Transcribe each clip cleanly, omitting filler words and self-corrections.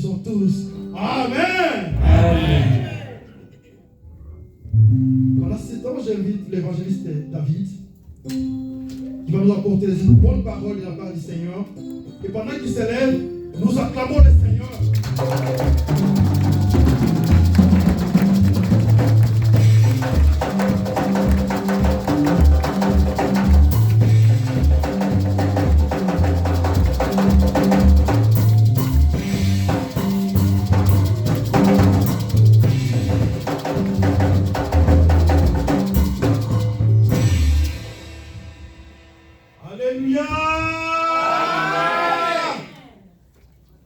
disons tous Amen. Amen. Pendant ce temps, j'invite l'évangéliste David qui va nous apporter une bonne parole de la part du Seigneur. Et pendant qu'il s'élève, nous acclamons le Seigneur.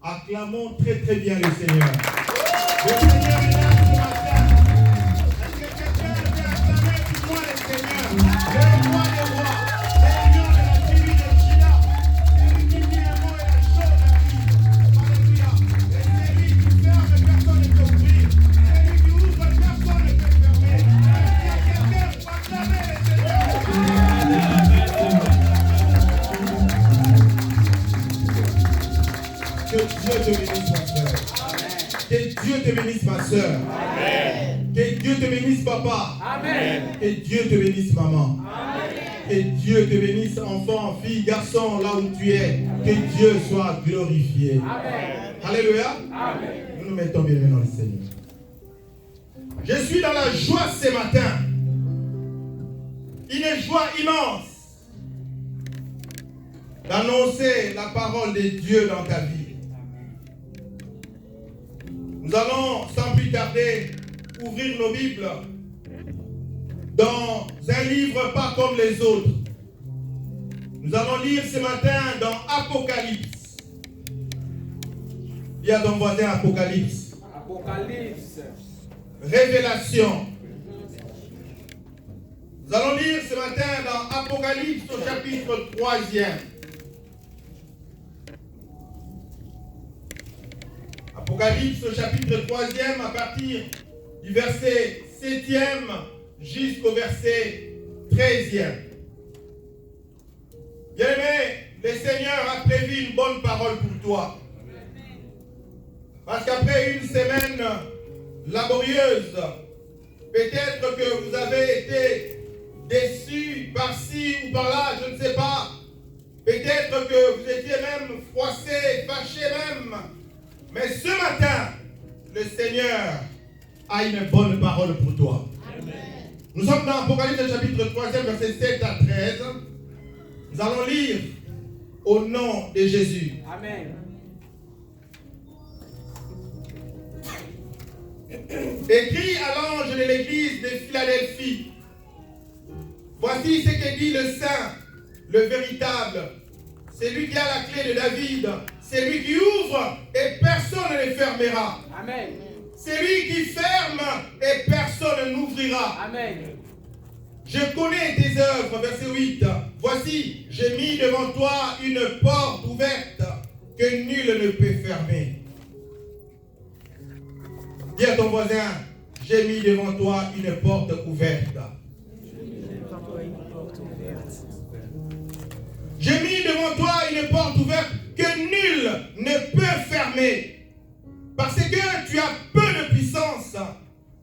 Acclamons très très bien le Seigneur. Le Seigneur est là ce matin. Est-ce que quelqu'un peut acclamer pour moi le Seigneur? Le roi des rois, le lion de la tribu de Juda, celui qui dit le mot et la chose arrive. Alléluia. Et celui qui ferme, personne ne peut ouvrir. Celui qui ouvre, personne ne peut fermer. Est-ce qu'il y a quelqu'un pour acclamer le Seigneur? Que Dieu te bénisse, ma soeur. Que Dieu te bénisse, ma soeur. Amen. Que Dieu te bénisse, papa. Amen. Que Dieu te bénisse, maman. Amen. Que Dieu te bénisse, enfant, fille, garçon, là où tu es. Que Dieu soit glorifié. Amen. Alléluia. Amen. Nous nous mettons bien dans le Seigneur. Je suis dans la joie ce matin. Une joie immense d'annoncer la parole de Dieu dans ta vie. Nous allons sans plus tarder ouvrir nos Bibles dans un livre pas comme les autres. Nous allons lire ce matin dans Apocalypse. Il y a ton voisin Apocalypse. Apocalypse. Révélation. Nous allons lire ce matin dans Apocalypse au chapitre 3e. Apocalypse au chapitre 3e à partir du verset 7e jusqu'au verset 13e. Bien-aimé, le Seigneur a prévu une bonne parole pour toi. Parce qu'après une semaine laborieuse, peut-être que vous avez été déçus par-ci ou par-là, je ne sais pas. Peut-être que vous étiez même froissés, fâchés même. Mais ce matin, le Seigneur a une bonne parole pour toi. Amen. Nous sommes dans Apocalypse chapitre 3e, verset 7 à 13. Nous allons lire au nom de Jésus. Amen. Écrit à l'ange de l'église de Philadelphie. Voici ce que dit le Saint, le véritable. C'est lui qui a la clé de David. C'est lui qui ouvre et personne ne le fermera. Amen. C'est lui qui ferme et personne n'ouvrira. Amen. Je connais tes œuvres, verset 8. Voici, j'ai mis devant toi une porte ouverte que nul ne peut fermer. Dis à ton voisin, j'ai mis devant toi une porte ouverte. J'ai mis devant toi une porte ouverte que nul ne peut fermer. Parce que tu as peu de puissance,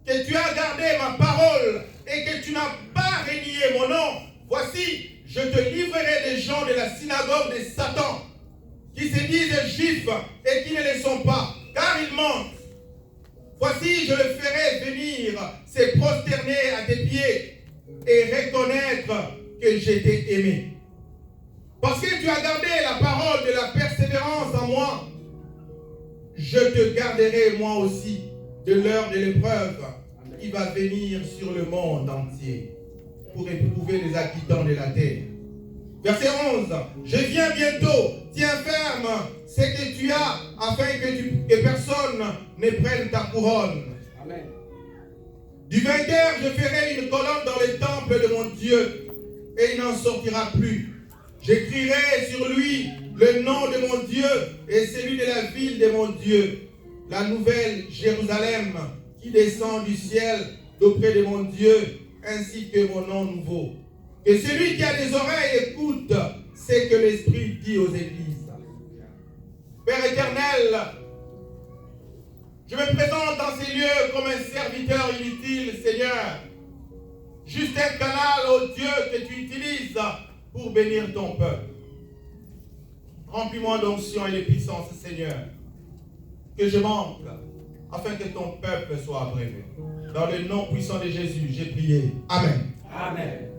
que tu as gardé ma parole et que tu n'as pas renié mon nom. Voici, je te livrerai des gens de la synagogue de Satan, qui se disent juifs et qui ne le sont pas, car ils mentent. Voici, je le ferai venir se prosterner à tes pieds et reconnaître que je t'ai aimé. Parce que tu as gardé la parole de la persévérance en moi, je te garderai moi aussi de l'heure de l'épreuve qui va venir sur le monde entier pour éprouver les habitants de la terre. Verset 11. Je viens bientôt, tiens ferme ce que tu as afin que personne ne prenne ta couronne. Amen. Du vainqueur, je ferai une colonne dans le temple de mon Dieu et il n'en sortira plus. J'écrirai sur lui le nom de mon Dieu et celui de la ville de mon Dieu, la nouvelle Jérusalem qui descend du ciel d'auprès de mon Dieu, ainsi que mon nom nouveau. Que celui qui a des oreilles écoute ce que l'Esprit dit aux églises. Père éternel, Je me présente dans ces lieux comme un serviteur inutile, Seigneur. Juste un canal, ô Dieu, que tu utilises pour bénir ton peuple. Remplis-moi d'onction et de puissance, Seigneur. Que je manque, afin que ton peuple soit abrévé. Dans le nom puissant de Jésus, j'ai prié. Amen. Amen.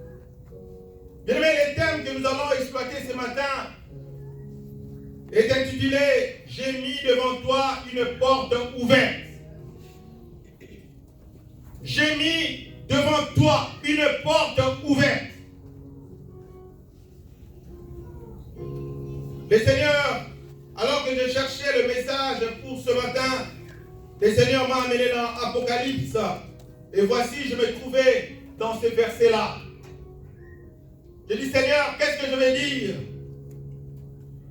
Bien-aimés, le thème que nous allons exploiter ce matin est intitulé « J'ai mis devant toi une porte ouverte ». J'ai mis devant toi une porte ouverte. Le Seigneur, alors que je cherchais le message pour ce matin, le Seigneur m'a amené dans Apocalypse. Et voici, je me trouvais dans ce verset-là. J'ai dit, Seigneur, qu'est-ce que je vais dire?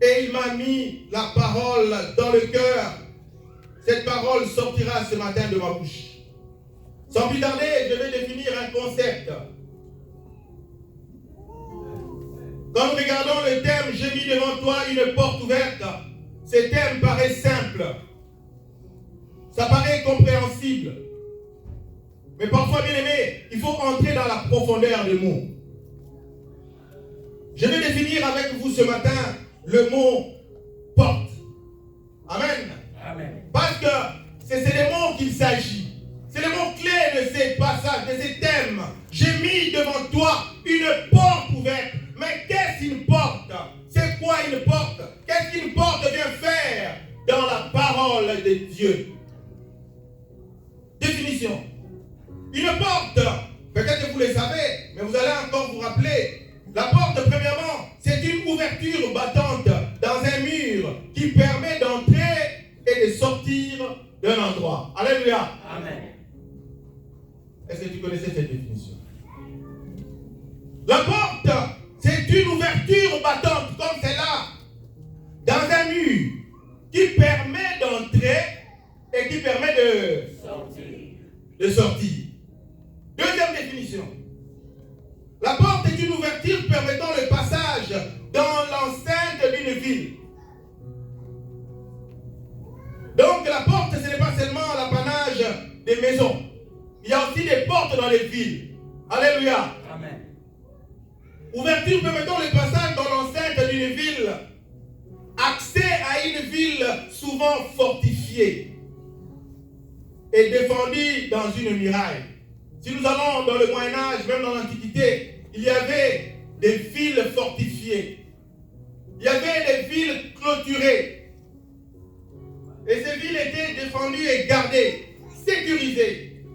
Et il m'a mis la parole dans le cœur. Cette parole sortira ce matin de ma bouche. Sans plus tarder, je vais définir un concept. Quand nous regardons le thème « J'ai mis devant toi une porte ouverte », ce thème paraît simple. Ça paraît compréhensible. Mais parfois, bien aimé, il faut entrer dans la profondeur du mot. Je vais définir avec vous ce matin le mot « porte ». Amen. Amen. Parce que c'est des mots qu'il s'agit. C'est les mots clés de ces passages, de ces thèmes. J'ai mis devant toi une porte ouverte. Mais qu'est-ce qu'une porte? C'est quoi une porte? Qu'est-ce qu'une porte vient faire dans la parole de Dieu? Définition. Une porte, peut-être que vous le savez, mais vous allez encore vous rappeler. La porte, premièrement, c'est une ouverture battante dans un mur qui permet d'entrer et de sortir d'un endroit. Alléluia. Amen. Est-ce que tu connaissais cette définition? La porte, c'est une ouverture battante comme celle-là dans un mur qui permet d'entrer et qui permet de sortir. Deuxième définition. La porte est une ouverture permettant le passage dans l'enceinte d'une ville. Donc la porte, ce n'est pas seulement l'apanage des maisons. Il y a aussi des portes dans les villes. Alléluia. Amen. Ouverture permettant le passage dans l'enceinte d'une ville. Accès à une ville souvent fortifiée et défendue dans une muraille. Si nous allons dans le Moyen-Âge, même dans l'Antiquité, il y avait des villes fortifiées. Il y avait des villes clôturées. Et ces villes étaient défendues et gardées, sécurisées.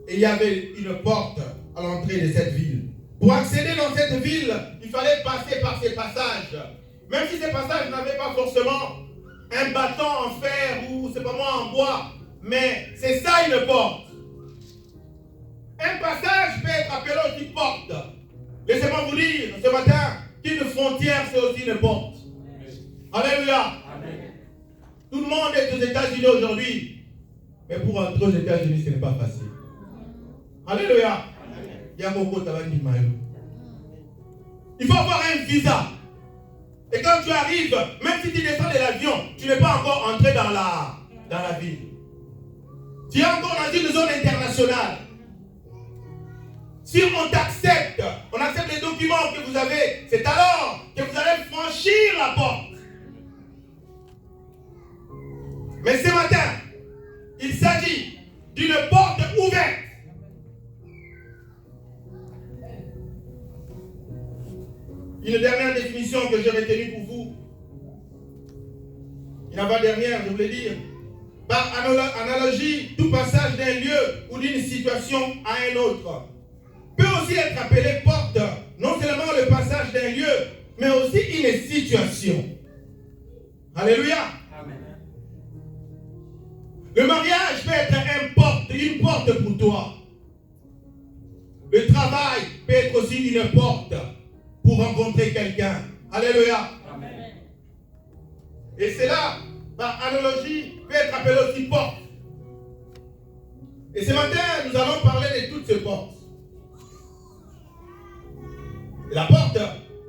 Et il y avait une porte à l'entrée de cette ville. Pour accéder dans cette ville, il fallait passer par ces passages. Même si ces passages n'avaient pas forcément un bâton en fer ou, c'est pas moi, en bois. Mais c'est ça une porte. Un passage peut être appelé aussi porte. Laissez-moi vous dire ce matin qu'une frontière, c'est aussi une porte. Alléluia. Amen. Tout le monde est aux États-Unis aujourd'hui. Mais pour entrer aux États-Unis, ce n'est pas facile. Alléluia. Il faut avoir un visa. Et quand tu arrives, même si tu descends de l'avion, tu n'es pas encore entré dans la ville. Tu es encore dans une zone internationale. Si on t'accepte, on accepte les documents que vous avez, c'est alors que vous allez franchir la porte. Mais ce matin, il s'agit d'une porte ouverte. Une dernière définition que j'ai retenue pour vous. Une avant-dernière, je voulais dire. Par analogie, tout passage d'un lieu ou d'une situation à un autre peut aussi être appelé porte. Non seulement le passage d'un lieu, mais aussi une situation. Alléluia. Amen. Le mariage peut être une porte pour toi. Le travail peut être aussi une porte pour rencontrer quelqu'un. Alléluia. Amen. Et cela, par analogie, peut être appelé aussi porte. Et ce matin, nous allons parler de toutes ces portes. Et la porte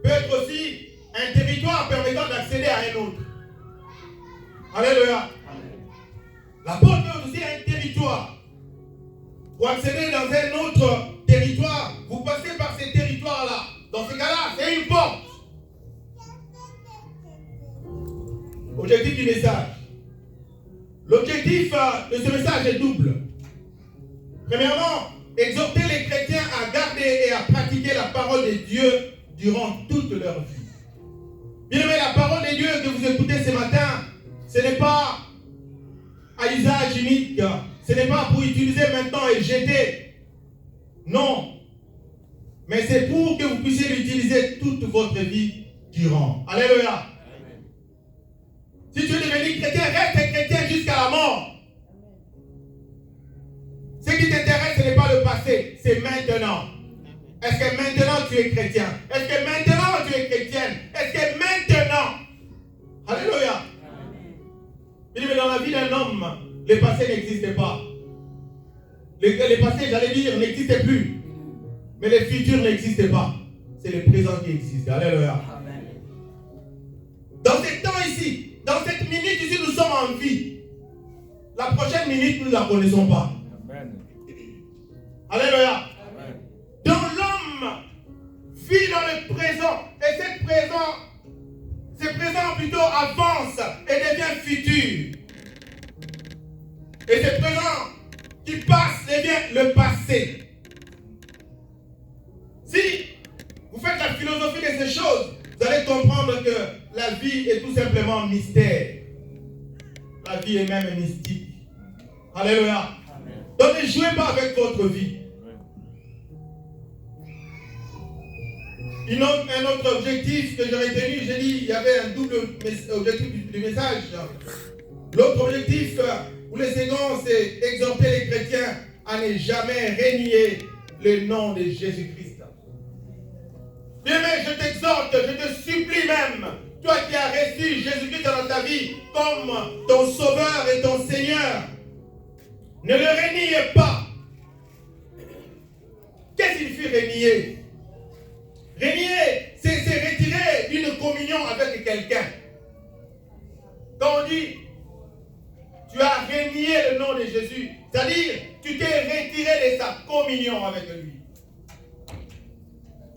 peut être aussi un territoire permettant d'accéder à un autre. Alléluia. Amen. La porte est aussi un territoire. Pour accéder dans un autre territoire, vous passez par ces territoires-là. Dans ce cas-là, c'est une porte. Objectif du message. L'objectif de ce message est double. Premièrement, exhorter les chrétiens à garder et à pratiquer la parole de Dieu durant toute leur vie. Bien aimé, la parole de Dieu que vous écoutez ce matin, ce n'est pas à usage unique. Ce n'est pas pour utiliser maintenant et jeter. Non. Mais c'est pour que vous puissiez l'utiliser toute votre vie durant. Alléluia. Si tu es devenu chrétien, reste chrétien jusqu'à la mort. Ce qui t'intéresse, ce n'est pas le passé, c'est maintenant. Est-ce que maintenant tu es chrétien? Est-ce que maintenant tu es chrétienne? Est-ce que maintenant? Alléluia. Mais dans la vie d'un homme, le passé n'existe pas. Le passé, j'allais dire, n'existe plus. Mais le futur n'existe pas. C'est le présent qui existe. Alléluia. Dans ce temps ici, dans cette minute ici, nous sommes en vie. La prochaine minute, nous ne la connaissons pas. Amen. Alléluia. Amen. Donc l'homme vit dans le présent. Et ce présent plutôt avance et devient futur. Et ce présent qui passe devient le passé. Si vous faites la philosophie de ces choses, vous allez comprendre que la vie est tout simplement mystère. La vie est même mystique. Alléluia. Amen. Donc ne jouez pas avec votre vie. Un autre objectif que j'ai retenu, j'ai dit, il y avait un double objectif du message. L'autre objectif, ou le second, c'est exhorter les chrétiens à ne jamais renier le nom de Jésus-Christ. Bien, mais je t'exhorte, je te supplie même, toi qui as reçu Jésus-Christ dans ta vie comme ton sauveur et ton Seigneur, ne le reniez pas. Qu'est-ce qu'il signifie renier? Renier, c'est retirer d'une communion avec quelqu'un. Quand on dit, tu as renié le nom de Jésus, c'est-à-dire, tu t'es retiré de sa communion avec lui.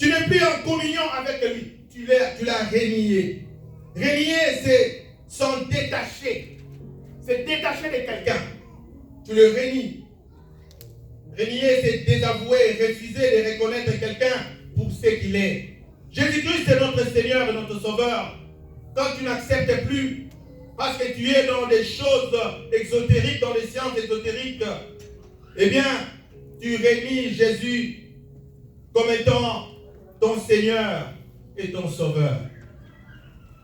Tu n'es plus en communion avec lui. Tu l'as renié. Renier, c'est s'en détacher. C'est détacher de quelqu'un. Tu le renies. Renier, c'est désavouer, refuser de reconnaître quelqu'un pour ce qu'il est. Jésus-Christ est notre Seigneur et notre Sauveur. Quand tu n'acceptes plus, parce que tu es dans des choses exotériques, dans les sciences ésotériques, eh bien, tu renies Jésus comme étant ton Seigneur et ton Sauveur.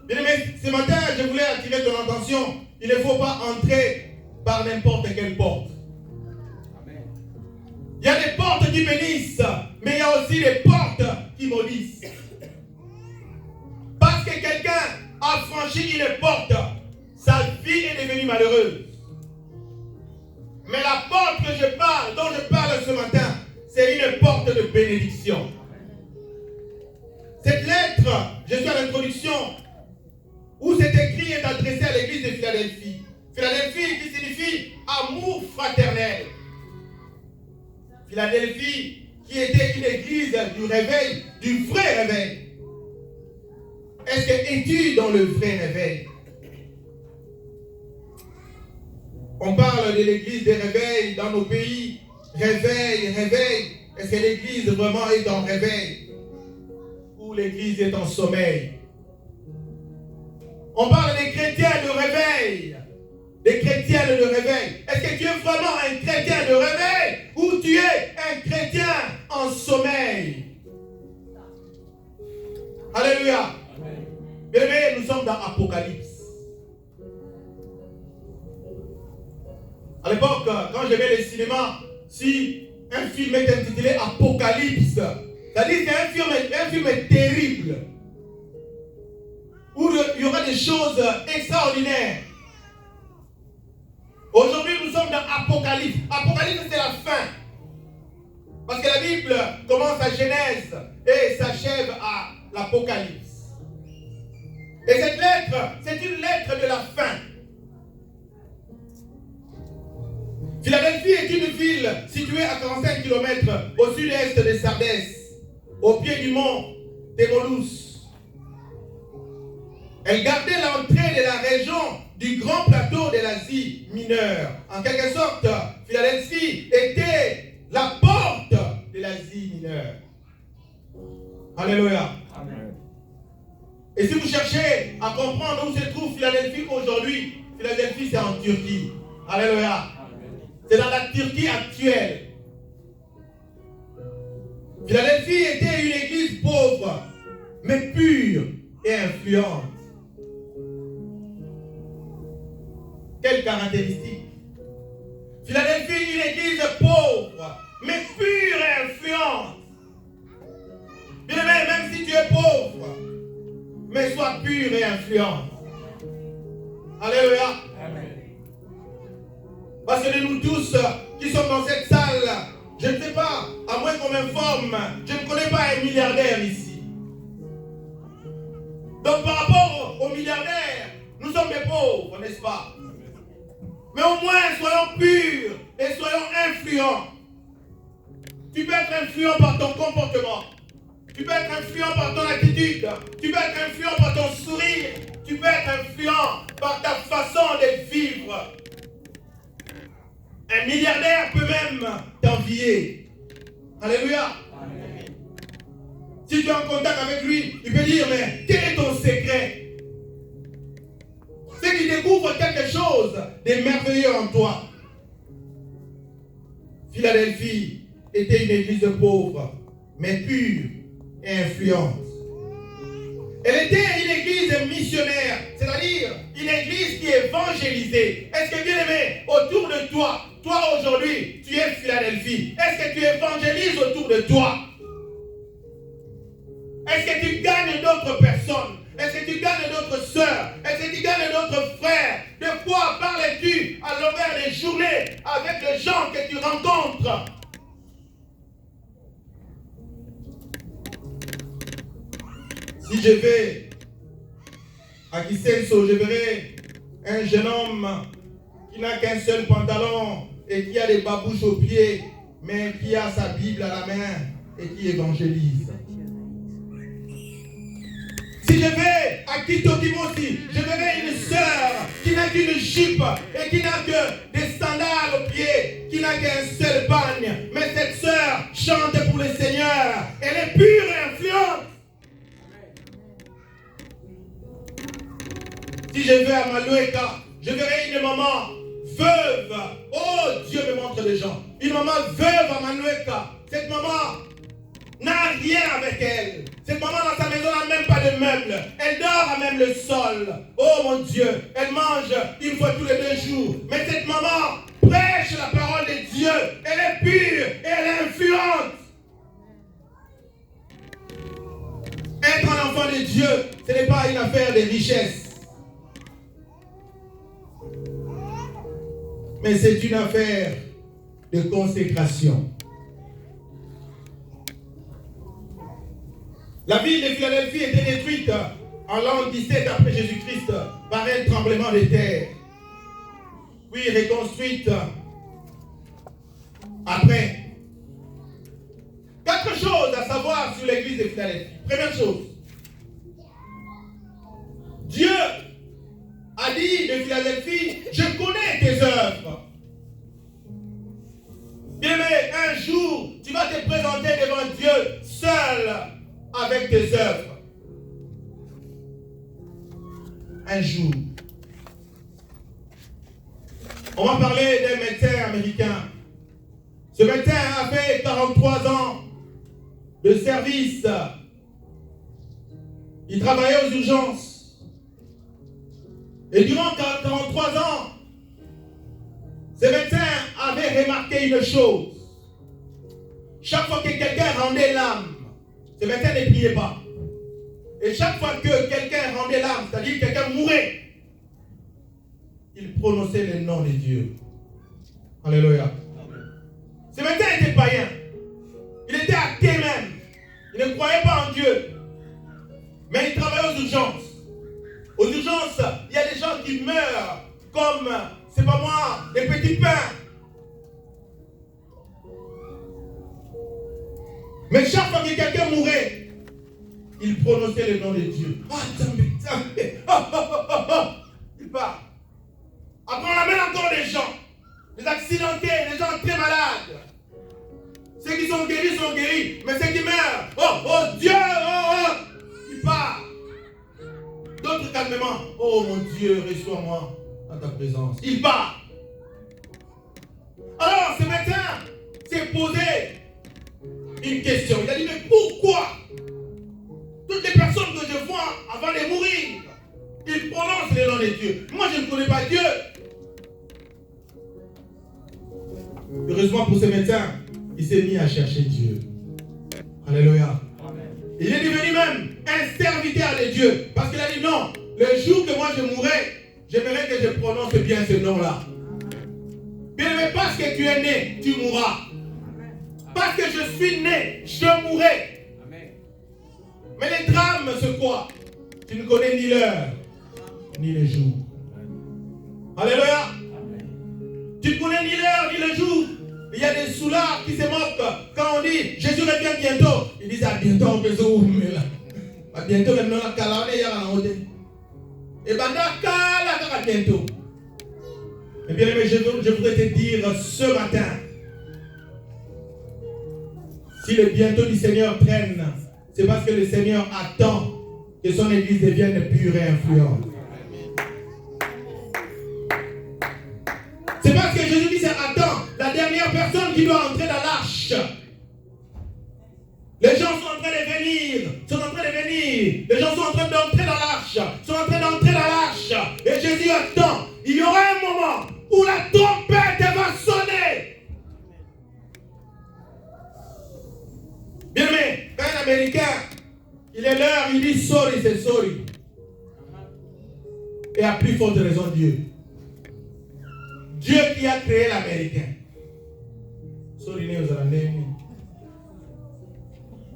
Bien aimé, ce matin, je voulais attirer ton attention. Il ne faut pas entrer par n'importe quelle porte. Amen. Il y a des portes qui bénissent, mais il y a aussi des portes qui maudissent. Parce que quelqu'un a franchi une porte, sa vie est devenue malheureuse. Mais la porte dont je parle ce matin, c'est une porte de bénédiction. Cette lettre, je suis à l'introduction, où cet écrit est adressé à l'église de Philadelphie. Philadelphie qui signifie amour fraternel. Philadelphie qui était une église du réveil, du vrai réveil. Est-ce que es-tu dans le vrai réveil? On parle de l'église des réveils dans nos pays. Réveil, réveil. Est-ce que l'église vraiment est en réveil? Ou l'église est en sommeil? On parle des chrétiens de réveil. Des chrétiens de réveil. Est-ce que tu es vraiment un chrétien de réveil? Ou tu es un chrétien en sommeil? Alléluia. Bien aimé, nous sommes dans Apocalypse. À l'époque, quand j'aimais le cinéma, si un film est intitulé Apocalypse, c'est-à-dire que c'est un film terrible, où il y aura des choses extraordinaires. Aujourd'hui, nous sommes dans Apocalypse. Apocalypse, c'est la fin. Parce que la Bible commence à Genèse et s'achève à l'Apocalypse. Et cette lettre, c'est une lettre de la fin. Philadelphie est une ville située à 45 km au sud-est de Sardes, au pied du mont Tmolus. Elle gardait l'entrée de la région du grand plateau de l'Asie mineure. En quelque sorte, Philadelphie était la porte de l'Asie mineure. Alléluia. Amen. Et si vous cherchez à comprendre où se trouve Philadelphie aujourd'hui, Philadelphie c'est en Turquie. Alléluia. C'est dans la Turquie actuelle. Philadelphie était une église pauvre, mais pure et influente. Quelle caractéristique? Philadelphie, une église pauvre, mais pure et influente. Bien aimé, même si tu es pauvre, mais sois pure et influente. Alléluia. Amen. Parce que nous tous qui sommes dans cette salle, je ne sais pas, à moins qu'on m'informe, je ne connais pas un milliardaire ici. Donc par rapport aux milliardaires, nous sommes des pauvres, n'est-ce pas? Mais au moins, soyons purs et soyons influents. Tu peux être influent par ton comportement. Tu peux être influent par ton attitude. Tu peux être influent par ton sourire. Tu peux être influent par ta façon de vivre. Un milliardaire peut même t'envier. Alléluia. Amen. Si tu es en contact avec lui, il peut dire, mais quel est ton secret? C'est qu'il découvre quelque chose de merveilleux en toi. Philadelphie était une église pauvre, mais pure et influente. Elle était une église missionnaire, c'est-à-dire une église qui évangélisait. Est-ce que, bien aimé, autour de toi, toi aujourd'hui, tu es Philadelphie, est-ce que tu évangélises autour de toi? Est-ce que tu gagnes d'autres personnes? Est-ce que tu gagnes d'autres sœurs? Est-ce que tu gagnes d'autres frères? De quoi parles-tu à l'envers des journées avec les gens que tu rencontres? Si je vais à Kisenso, je verrai un jeune homme qui n'a qu'un seul pantalon et qui a des babouches aux pieds, mais qui a sa Bible à la main et qui évangélise. Si je vais à Kitokimosi, je verrai une sœur qui n'a qu'une jupe et qui n'a que des sandales aux pieds, qui n'a qu'un seul bagne. Mais cette sœur chante pour le Seigneur. Elle est pure et influente. Si je vais à Malueka, je verrai une maman veuve. Oh, Dieu me montre des gens. Une maman veuve à Malueka. Cette maman n'a rien avec elle. Cette maman dans sa maison n'a même pas de meubles. Elle dort à même le sol. Oh mon Dieu, elle mange une fois tous les 2 jours. Mais cette maman prêche la parole de Dieu. Elle est pure et elle est influente. Être un enfant de Dieu, ce n'est pas une affaire de richesse. Mais c'est une affaire de consécration. La ville de Philadelphie était détruite en l'an 17 après Jésus-Christ par un tremblement de terre. Puis reconstruite après. 4 choses à savoir sur l'église de Philadelphie. Première chose. Dieu a dit de Philadelphie, je connais tes œuvres. Bien aimé, un jour, tu vas te présenter devant Dieu seul avec tes œuvres. Un jour. On va parler d'un médecin américain. Ce médecin a fait 43 ans de service. Il travaillait aux urgences. Et durant 43 ans, ce médecin avait remarqué une chose. Chaque fois que quelqu'un rendait l'âme, ce médecin ne priait pas. Et chaque fois que quelqu'un rendait l'âme, c'est-à-dire que quelqu'un mourait, il prononçait le nom de Dieu. Alléluia. Ce médecin était païen. Il était athée même. Il ne croyait pas en Dieu. Mais il travaillait aux urgences. Aux urgences, il y a des gens qui meurent comme, c'est pas moi, des petits pains. Mais chaque fois que quelqu'un mourait, il prononçait le nom de Dieu. Ah, il part. Après, on amène encore des gens, des accidentés, des gens très malades. Ceux qui sont guéris, mais ceux qui meurent, oh Dieu, il part. D'autres calmement, oh mon Dieu, reçois-moi dans ta présence. Il part. Alors, ce médecin s'est posé une question. Il a dit, mais pourquoi toutes les personnes que je vois avant de mourir, ils prononcent le nom de Dieu? Moi, je ne connais pas Dieu. Heureusement pour ce médecin, il s'est mis à chercher Dieu. Alléluia. Il est devenu même un serviteur de Dieu. Parce qu'il a dit non, le jour que moi je mourrai, j'aimerais que je prononce bien ce nom-là. Bien aimé, parce que tu es né, tu mourras. Parce que je suis né, je mourrai. Mais les drames, c'est quoi? Tu ne connais ni l'heure, ni le jour. Alléluia. Tu ne connais ni l'heure, ni le jour. Il y a des soulards qui se moquent quand on dit Jésus revient bientôt. Ils disent à bientôt on peut se ouvrir là. À bientôt maintenant la calane il y a la haute. Et bien bientôt. Eh bien mais je voudrais te dire ce matin, si le bientôt du Seigneur traîne, c'est parce que le Seigneur attend que son église devienne pure et influente. C'est parce que Jésus dit, attends, la dernière personne qui doit entrer dans l'arche. Les gens sont en train de venir, les gens sont en train d'entrer dans l'arche, et Jésus attend. Il y aura un moment où la trompette va sonner. Bien aimé, quand un Américain, il est l'heure, il dit sorry, c'est sorry. Et à plus forte raison Dieu. Dieu qui a créé l'Américain. Sorry, vous allez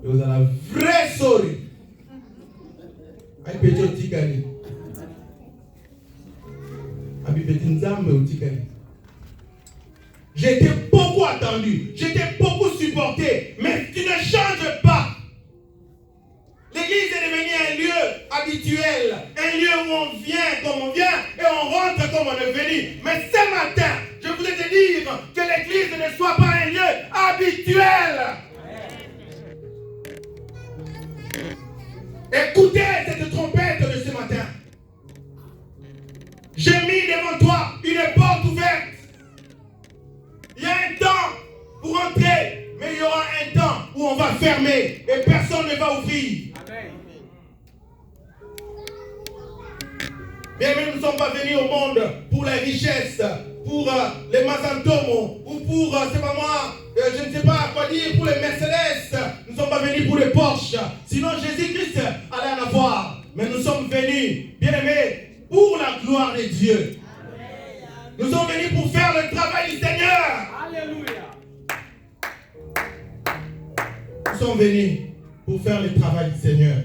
vous avez vrai sorry. J'étais beaucoup attendu, j'étais beaucoup supporté, mais tu ne changes pas. L'église est devenue un lieu habituel, un lieu où on vient comme on vient et on rentre comme on est venu. Mais ce matin, je voulais te dire que l'église ne soit pas un lieu habituel. Écoutez cette trompette de ce matin. J'ai mis devant toi une porte ouverte. Il y a un temps pour entrer, mais il y aura un temps où on va fermer et personne ne va ouvrir. Bien, mais nous ne sommes pas venus au monde pour les richesses, pour les Mazantomo, ou pour, c'est pas moi, je ne sais pas quoi dire, pour les Mercedes. Nous ne sommes pas venus pour les Porsche. Sinon, Jésus-Christ allait en avoir. Mais nous sommes venus, bien aimés, pour la gloire de Dieu. Nous sommes venus pour faire le travail du Seigneur. Alléluia. Nous sommes venus pour faire le travail du Seigneur.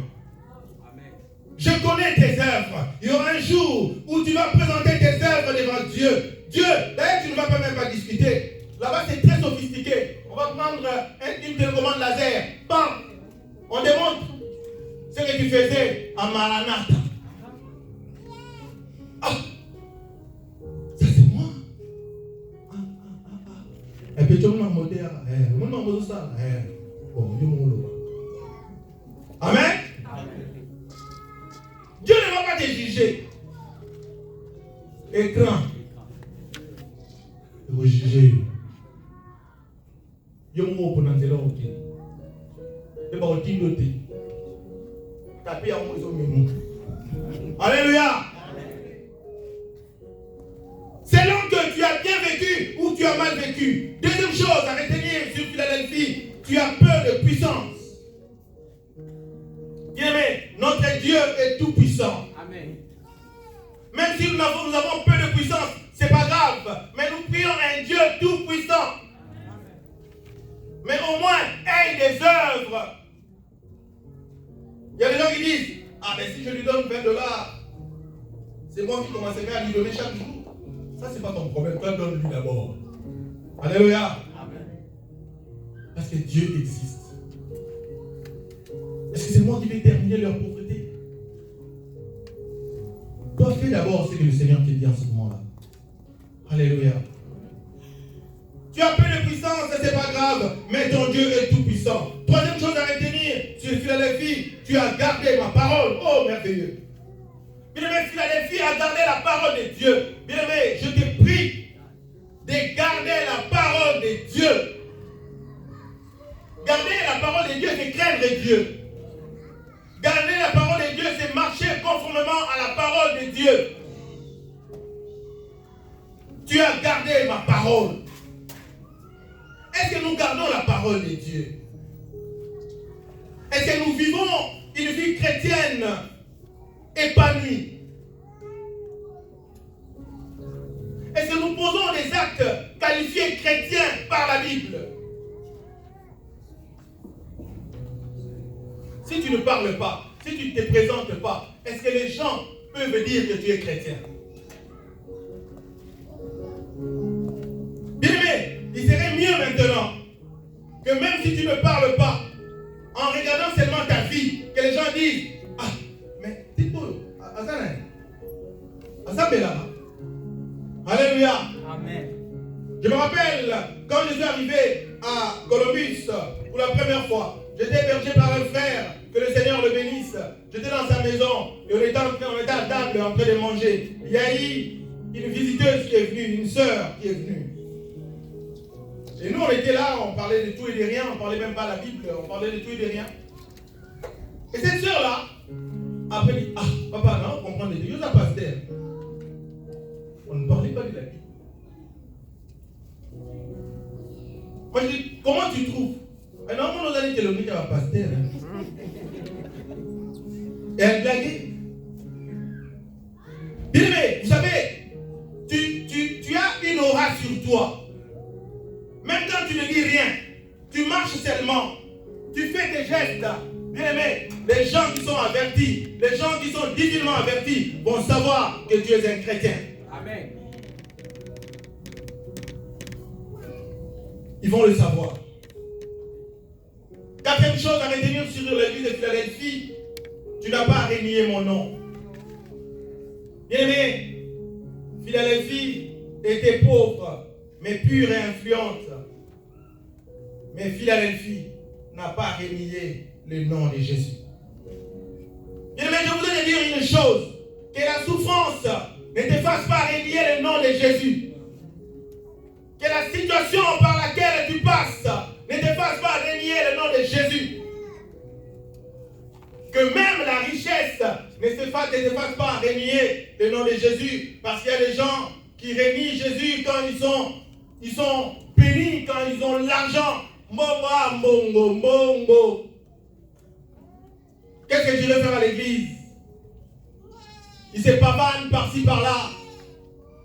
Je connais tes œuvres. Il y aura un jour où tu vas présenter tes œuvres devant Dieu. Dieu, d'ailleurs, tu ne vas même pas discuter. Là-bas, c'est très sophistiqué. On va prendre une télécommande laser. Bam! On démontre ce que tu faisais à Maranatha. Ah! Ça, c'est moi. Et puis, tu m'as monté. Amen. Dieu ne va pas te juger. Écran. Il va juger. Il va vous prendre là. Il va vous dire. Tapez à moi. Alléluia. Selon que tu as bien vécu ou tu as mal vécu. Deuxième chose à retenir sur Philadelphie, tu as peur de puissance. Bien aimé, notre Dieu est tout puissant. Amen. Même si nous avons peu de puissance, c'est pas grave. Mais nous prions un Dieu tout puissant. Mais au moins, aie des œuvres. Il y a des gens qui disent, ah mais si je lui donne $20, c'est moi qui commencerai à lui donner chaque jour. Ça, c'est pas ton problème. Toi, donne-lui d'abord. Alléluia. Amen. Parce que Dieu existe. que c'est moi qui vais terminer leur pauvreté? Toi, fais d'abord ce que le Seigneur te dit en ce moment-là. Alléluia. Tu as peu de puissance, c'est pas grave, mais ton Dieu est tout puissant. Troisième chose à retenir sur Philadelphie, tu as gardé ma parole. Oh, merveilleux. Bien-aimé, Philadelphie a gardé la parole de Dieu. Bien-aimé, je te prie de garder la parole de Dieu. Garder la parole de Dieu, c'est craindre Dieu. Garder la parole de Dieu, c'est marcher conformément à la parole de Dieu. Tu as gardé ma parole. Est-ce que nous gardons la parole de Dieu? Est-ce que nous vivons une vie chrétienne épanouie? Est-ce que nous posons des actes qualifiés chrétiens par la Bible? Si tu ne parles pas, si tu ne te présentes pas, est-ce que les gens peuvent dire que tu es chrétien? Bien-aimé, il serait mieux maintenant que même si tu ne parles pas, en regardant seulement ta vie, que les gens disent: ah, mais Tipo, Asabela. Alléluia. Amen. Je me rappelle quand je suis arrivé à Columbus pour la première fois, j'étais hébergé par un frère, que le Seigneur le bénisse. J'étais dans sa maison et on était à table en train de manger. Il y a eu une visiteuse qui est venue, une sœur qui est venue. Et nous on était là, on parlait de tout et de rien, on ne parlait même pas de la Bible, on parlait de tout et de rien. Et cette sœur-là, après dit: ah, papa, non, on comprend de Dieu, ça passe terre. On ne parlait pas de la Bible. Moi je dis: comment tu trouves? Et non, on nous a dit que le mec va passer terre. Et elle blaguait. Bien aimé, vous savez, tu as une aura sur toi. Même quand tu ne dis rien, tu marches seulement, tu fais des gestes. Bien aimé, les gens qui sont avertis, les gens qui sont divinement avertis vont savoir que tu es un chrétien. Amen. Ils vont le savoir. Quatrième chose à retenir sur l'église de Philadelphie, tu n'as pas renié mon nom. Bien aimé, Philadelphie était pauvre, mais pure et influente. Mais Philadelphie n'a pas renié le nom de Jésus. Bien aimé, je voudrais te dire une chose, que la souffrance ne te fasse pas renier le nom de Jésus. Que la situation par laquelle tu passes ne te fasse pas renier le nom de Jésus. Que même la richesse ne te fasse pas renier le nom de Jésus. Parce qu'il y a des gens qui renient Jésus quand ils sont bénis, quand ils ont l'argent. Qu'est-ce que je vais faire à l'église? Il se pavane par-ci par-là.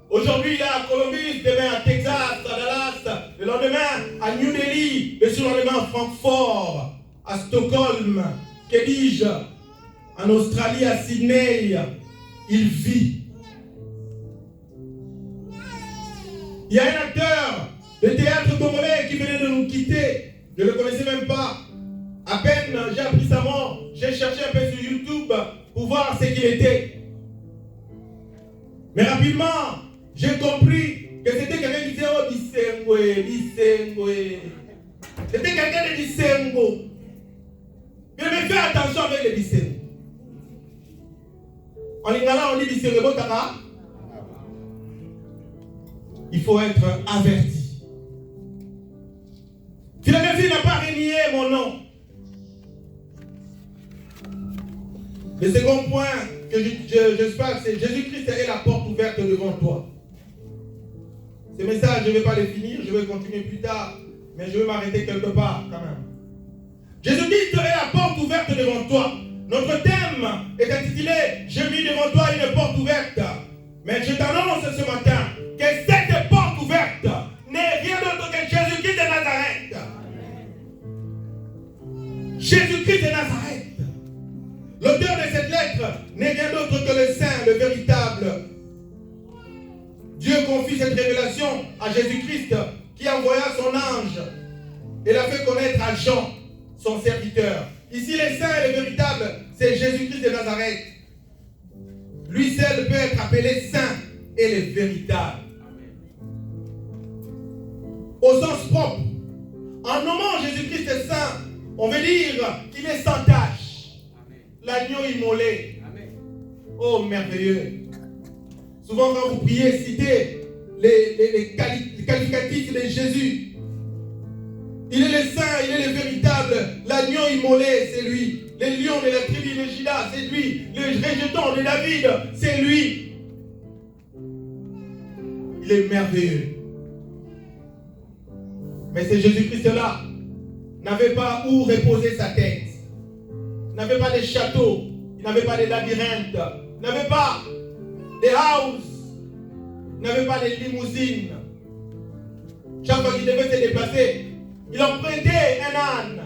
Aujourd'hui, il est à Columbus, demain à Texas, à Dallas, le lendemain à New Delhi, le surlendemain à Francfort, à Stockholm, que dis-je, en Australie, à Sydney. Il vit. Il y a un acteur de théâtre congolais qui venait de nous quitter. Je ne le connaissais même pas. À peine j'ai appris sa mort, j'ai cherché un peu sur YouTube pour voir ce qu'il était. Mais rapidement, j'ai compris que c'était quelqu'un qui disait: oh, Dissengo. C'était quelqu'un de Dissengo. Mais fais attention avec les Dissengo. En lingala, on dit Dissengo Taka. Il faut être averti. Philadelphie n'a pas renié mon nom. Le second point que j'espère, c'est Jésus-Christ est la porte ouverte devant toi. Ce message, je ne vais pas le finir, je vais continuer plus tard, mais je vais m'arrêter quelque part quand même. Jésus-Christ est la porte ouverte devant toi. Notre thème est intitulé « J'ai mis devant toi une porte ouverte ». Mais je t'annonce ce matin que cette porte ouverte n'est rien d'autre que Jésus-Christ de Nazareth. Jésus-Christ de Nazareth. L'auteur de cette lettre n'est rien d'autre que le Saint, le véritable. Dieu confie cette révélation à Jésus-Christ qui envoya son ange et l'a fait connaître à Jean, son serviteur. Ici, les saints et les véritables, c'est Jésus-Christ de Nazareth. Lui seul peut être appelé saint et le véritable. Au sens propre, en nommant Jésus-Christ saint, on veut dire qu'il est sans tache. L'agneau immolé. Oh, merveilleux. Souvent, quand vous priez, citez les qualificatifs de Jésus. Il est le saint, il est le véritable. L'agneau immolé, c'est lui. Le lion de la tribu de Juda, c'est lui. Le rejeton de David, c'est lui. Il est merveilleux. Mais ce Jésus-Christ-là n'avait pas où reposer sa tête. Il n'avait pas de château. Il n'avait pas de labyrinthe. Il n'avait pas de house. Il n'avait pas de limousine. Chaque fois qu'il devait se déplacer, il empruntait un âne.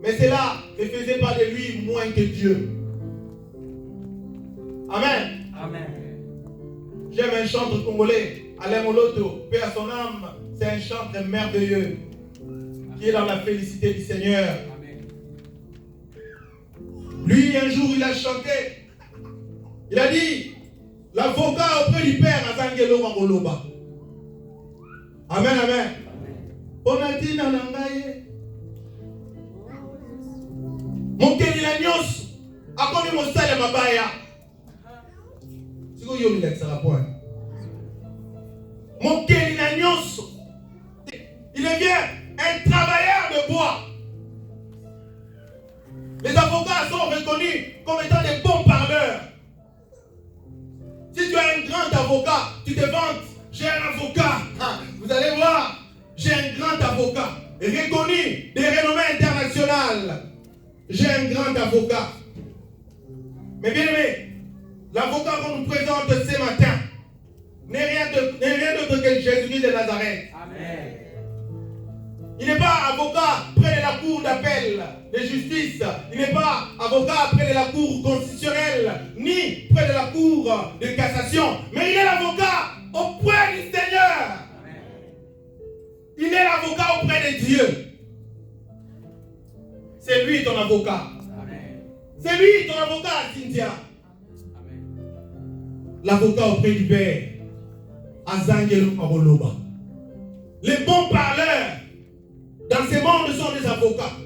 Mais cela ne faisait pas de lui moins que Dieu. Amen. Amen. J'aime un chanteur congolais, Alain Moloto, paix à son âme. C'est un chanteur merveilleux qui est dans la félicité du Seigneur. Amen. Lui, un jour, il a chanté. Il a dit, l'avocat auprès du Père a Zangelo Mangoloba. Amen, amen. Bonatina Nangaye. Mokeli la nyos. Akomi mosale mabaya. Siko yomi la tsala point. Mokeli la nyos. Il devient un travailleur de bois. Les avocats sont reconnus comme étant des bons parleurs. Si tu as un grand avocat, tu te vantes, j'ai un avocat. Vous allez voir, j'ai un grand avocat, reconnu des renommées internationales. J'ai un grand avocat. Mais bien aimé, l'avocat qu'on nous présente ce matin n'est rien d'autre que Jésus-Christ de Nazareth. Amen. Il n'est pas avocat près de la cour d'appel de justice. Il n'est pas avocat près de la cour constitutionnelle, ni près de la cour de cassation. Mais il est l'avocat auprès du Seigneur. Amen. Il est l'avocat auprès de Dieu. C'est lui ton avocat. Amen. C'est lui ton avocat, Cynthia. Amen. L'avocat auprès du Père. Azangelo Maboloba. Les bons parleurs dans ce monde sont des avocats.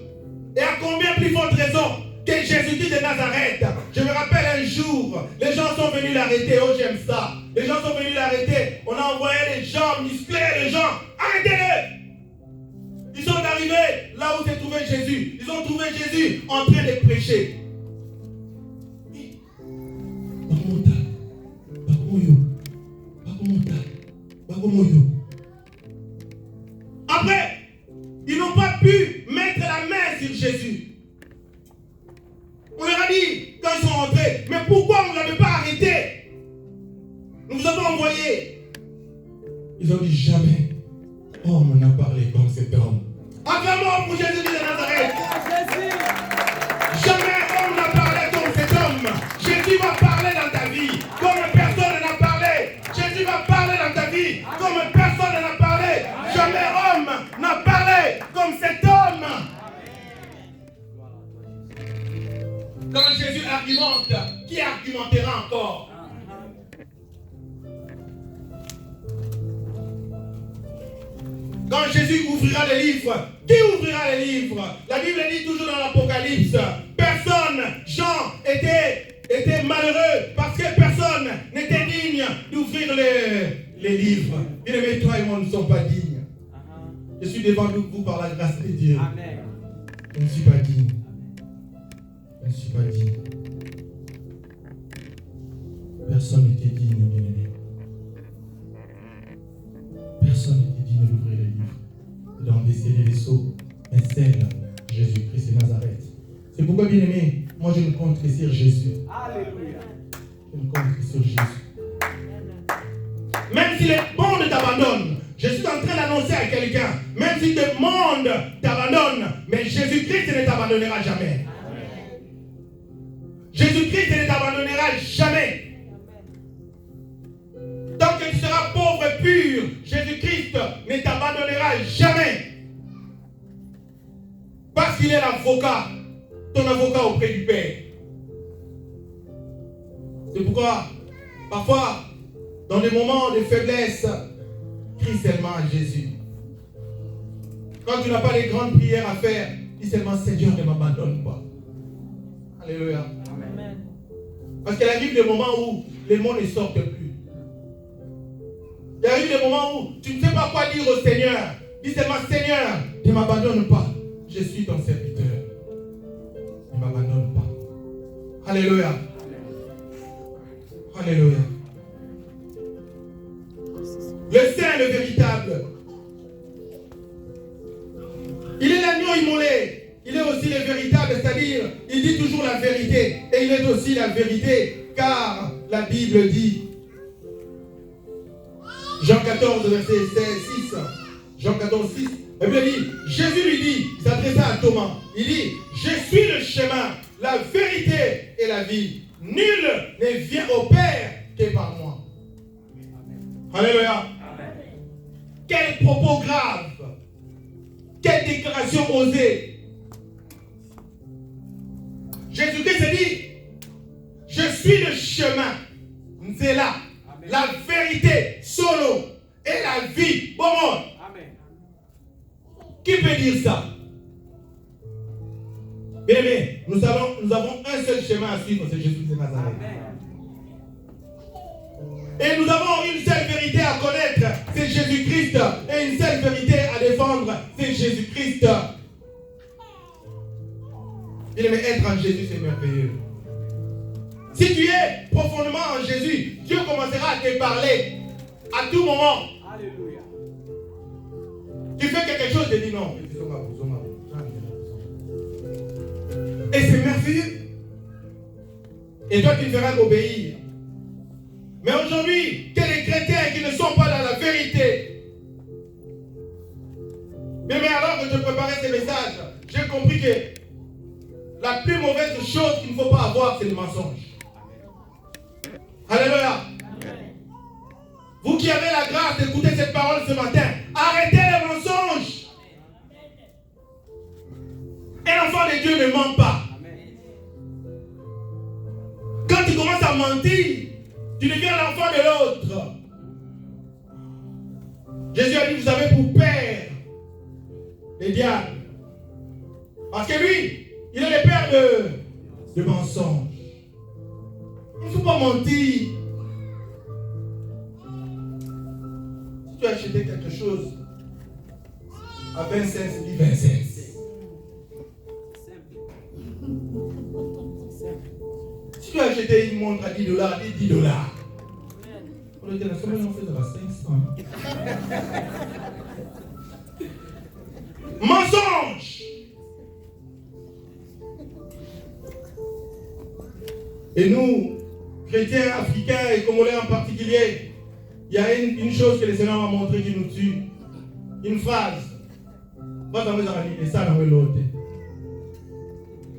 Et à combien plus forte raison que Jésus-Christ de Nazareth. Je me rappelle un jour, les gens sont venus l'arrêter. Oh, j'aime ça. Les gens sont venus l'arrêter. On a envoyé les gens musclés, les gens. Arrêtez-les. Ils sont arrivés là où s'est trouvé Jésus. Ils ont trouvé Jésus en train de prêcher. Après, ils n'ont pas pu mettre la main sur Jésus. On leur a dit, quand ils sont rentrés, mais pourquoi vous ne l'avez pas arrêté? Nous vous avons envoyé. Ils ont dit, jamais homme n'a parlé comme cet homme. Acclamons pour Jésus de Nazareth. Jamais homme n'a parlé comme cet homme. Jésus va parler dans ta vie comme personne n'a parlé. Jésus va parler dans ta vie comme personne n'a parlé. Jamais homme n'a parlé comme cet homme. Quand Jésus argumente, qui argumentera encore? Quand Jésus ouvrira les livres, qui ouvrira les livres? La Bible dit toujours dans l'Apocalypse, personne, Jean était malheureux parce que personne n'était digne d'ouvrir les livres. Bien aimé, toi et moi ne sommes pas dignes. Je suis devant vous par la grâce de Dieu. Amen. Je ne suis pas digne. Je ne suis pas digne. Personne n'était digne, bien aimé. Personne n'était digne d'ouvrir les livres et d'en déceler les sceaux. Mais c'est Jésus-Christ de Nazareth. C'est pourquoi, bien aimé, moi je ne compte que sur Jésus. Alléluia. Je ne compte que sur Jésus. Même si le monde t'abandonne, je suis en train d'annoncer à quelqu'un, même si le monde t'abandonne, mais Jésus-Christ ne t'abandonnera jamais. Amen. Jésus-Christ ne t'abandonnera jamais. Tant que tu seras pauvre et pur, Jésus-Christ ne t'abandonnera jamais. Parce qu'il est l'avocat ton avocat auprès du Père. C'est pourquoi, parfois, dans des moments de faiblesse, crie seulement à Jésus. Quand tu n'as pas de grandes prières à faire, dis seulement Seigneur, ne m'abandonne pas. Alléluia. Amen. Parce qu'il arrive des moments où les mots ne sortent plus. Il arrive des moments où tu ne sais pas quoi dire au Seigneur. Dis seulement Seigneur, ne m'abandonne pas. Je suis ton serviteur. Ne m'abandonne pas. Alléluia. Alléluia. Le Saint, le véritable. Il est l'agneau immolé. Il est aussi le véritable, c'est-à-dire, il dit toujours la vérité. Et il est aussi la vérité, car la Bible dit, Jean 14, verset 6, Jean 14, 6, la Bible dit, Jésus lui dit, il s'adressa à Thomas, il dit, je suis le chemin, la vérité et la vie. Nul ne vient au Père que par moi. Alléluia. Quel propos grave. Quelle déclaration osée. Jésus-Christ a dit, je suis le chemin, c'est là, la vérité, solo, et la vie. Bon monde. Qui peut dire ça? Bien aimé, nous avons un seul chemin à suivre, c'est Jésus de Nazareth. Et nous avons une seule vérité à connaître, c'est Jésus-Christ. Et une seule vérité à défendre, c'est Jésus-Christ. Bien aimé, être en Jésus, c'est merveilleux. Si tu es profondément en Jésus, Dieu commencera à te parler à tout moment. Alléluia. Tu fais quelque chose, tu dis non. Et c'est merveilleux. Et toi, tu ne feras qu'obéir. Mais aujourd'hui, qu'il y a des chrétiens qui ne sont pas dans la vérité. Mais alors que je préparais ces messages, j'ai compris que la plus mauvaise chose qu'il ne faut pas avoir, c'est le mensonge. Alléluia. Vous qui avez la grâce d'écouter cette parole ce matin, arrêtez les mensonges. Un enfant de Dieu ne ment pas. Quand tu commences à mentir, tu deviens l'enfant de l'autre. Jésus a dit, vous avez pour père les diables. Parce que lui, il est le père de mensonges. Il ne faut pas mentir. Si tu as acheté quelque chose à 20 cents, dis 20 cents. Si tu as acheté une montre à 10 $, dis 10 $. On était dans ce moment, on fait de la 500. Mensonge. Et nous, chrétiens, africains et congolais en particulier, il y a une chose que le Seigneur m'a montré qui nous tue. Une phrase. Moi, dans mes amis, et ça, dans mes l'autre.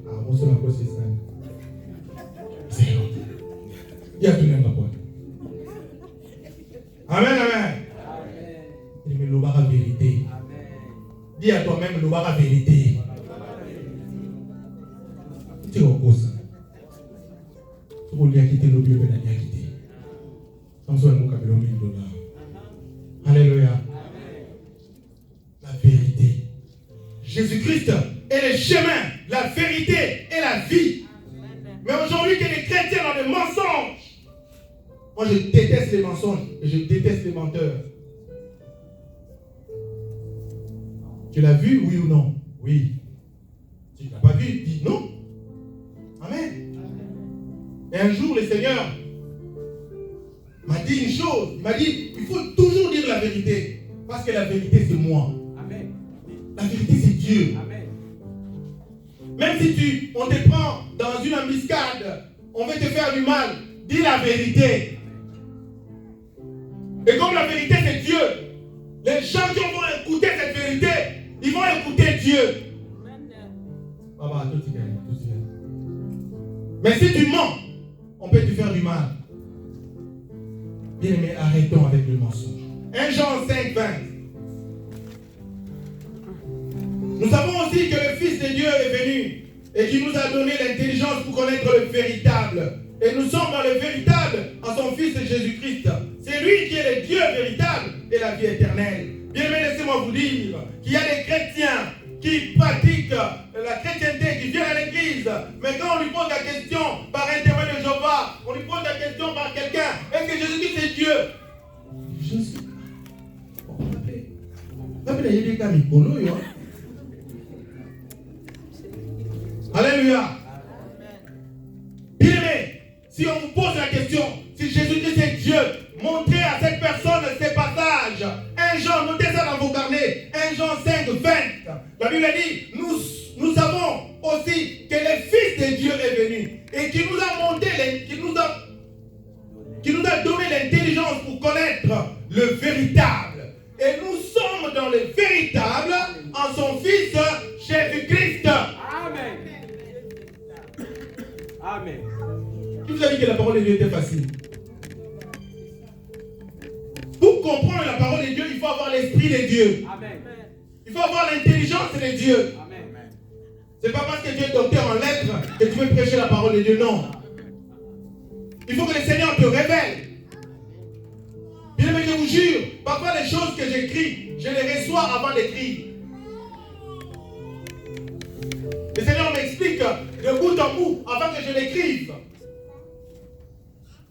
Ah, moi, c'est ma cause, c'est ça. C'est l'autre. Il y a tout le monde. Amen, amen. Il me l'obara vérité. Dis à toi-même l'obara vérité. Tu es au cause. Tu vas lui quitter le Dieu de la quitter. Comme ça, nous avons $1000. Alléluia. La vérité. Jésus-Christ est le chemin, la vérité et la vie. Mais aujourd'hui, que les chrétiens ont des mensonges. Moi, je déteste les mensonges et je déteste les menteurs. Tu l'as vu, oui ou non? Oui. Tu ne l'as pas vu, dis non. Amen. Et un jour, le Seigneur m'a dit une chose. Il m'a dit, il faut toujours dire la vérité. Parce que la vérité, c'est moi. Amen. La vérité, c'est Dieu. Amen. Même si on te prend dans une embuscade, on veut te faire du mal, dis la vérité. Et comme la vérité, c'est Dieu, les gens qui vont écouter cette vérité, ils vont écouter Dieu. Papa, tout y gagne, tout y gagne. Mais si tu mens, on peut te faire du mal. Bien aimé, arrêtons avec le mensonge. 1 Jean 5, 20. Nous savons aussi que le Fils de Dieu est venu et qui nous a donné l'intelligence pour connaître le véritable. Et nous sommes dans le véritable en son Fils Jésus-Christ. C'est lui qui est le Dieu véritable et la vie éternelle. Bien-aimés, laissez-moi vous dire qu'il y a des chrétiens qui pratiquent la chrétienté, qui viennent à l'église, mais quand on lui pose la question par intermédiaire de Jéhovah, on lui pose la question par quelqu'un, est-ce que Jésus-Christ est Dieu? Je ne sais pas. Alléluia. Bien-aimés, si on vous pose la question, si Jésus-Christ est Dieu, montrez à cette personne ces passages. 1 Jean, notez ça dans vos carnets. 1 Jean 5, 20. La Bible dit, nous savons aussi que le Fils de Dieu est venu et qui nous a montré, qui nous a donné l'intelligence pour connaître le véritable. Et nous sommes dans le véritable en son Fils Jésus-Christ. Amen. Amen. Qui vous a dit que la parole de Dieu était facile? Pour comprendre la parole de Dieu, il faut avoir l'esprit de Dieu. Amen. Il faut avoir l'intelligence de Dieu. Amen. Ce n'est pas parce que tu es docteur en lettres que tu veux prêcher la parole de Dieu, non. Il faut que le Seigneur te révèle. Bien aimé, je vous jure, parfois les choses que j'écris, je les reçois avant d'écrire. Le Seigneur m'explique de bout en bout avant que je l'écrive.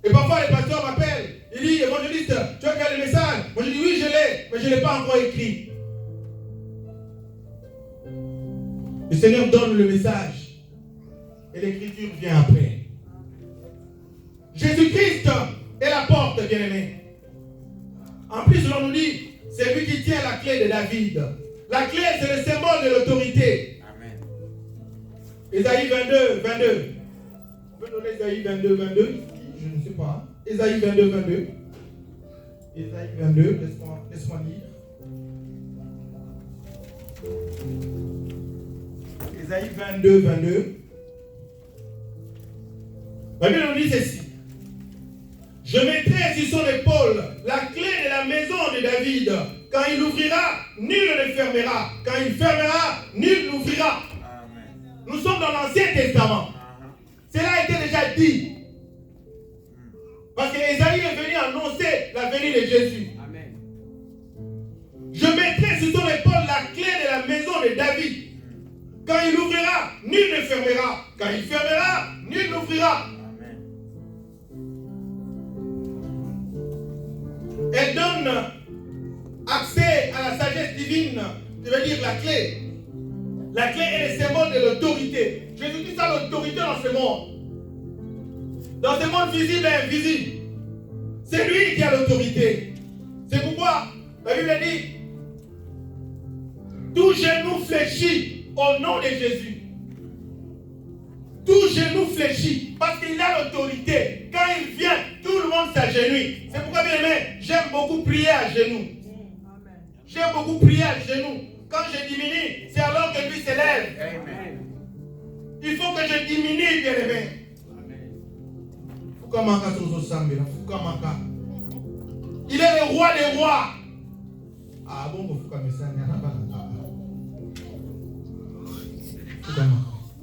Et parfois les pasteurs m'appellent. Il dit, évangéliste, tu as écrit le message? Moi je dis oui, je l'ai, mais je ne l'ai pas encore écrit. Le Seigneur donne le message. Et l'écriture vient après. Jésus-Christ est la porte, bien-aimé. En plus, l'on nous dit, c'est lui qui tient la clé de David. La clé, c'est le symbole de l'autorité. Amen. Ésaïe 22, 22. On peut donner Ésaïe 22, 22. Je ne sais pas. Ésaïe 22, 22. Ésaïe 22, laisse-moi lire. Ésaïe 22, 22. La Bible nous dit ceci. Je mettrai sur son épaule la clé de la maison de David. Quand il ouvrira, nul ne fermera. Quand il fermera, nul n'ouvrira. Nous sommes dans l'Ancien Testament. Cela a été déjà dit. Parce que Ésaïe est venu annoncer la venue de Jésus. Amen. Je mettrai sur son épaule la clé de la maison de David. Quand il ouvrira, nul ne fermera. Quand il fermera, nul n'ouvrira. Elle donne accès à la sagesse divine, je veux dire la clé. La clé est le symbole de l'autorité. Jésus-Christ a l'autorité dans ce monde. Dans ce monde visible et invisible. C'est lui qui a l'autorité. C'est pourquoi la Bible dit tout genou fléchit au nom de Jésus. Tout genou fléchit parce qu'il a l'autorité. Quand il vient, tout le monde s'agenouille. C'est pourquoi, bien aimé, j'aime beaucoup prier à genoux. J'aime beaucoup prier à genoux. Quand je diminue, c'est alors que lui s'élève. Amen. Il faut que je diminue, bien aimé. Il est le roi des rois. Ah bon,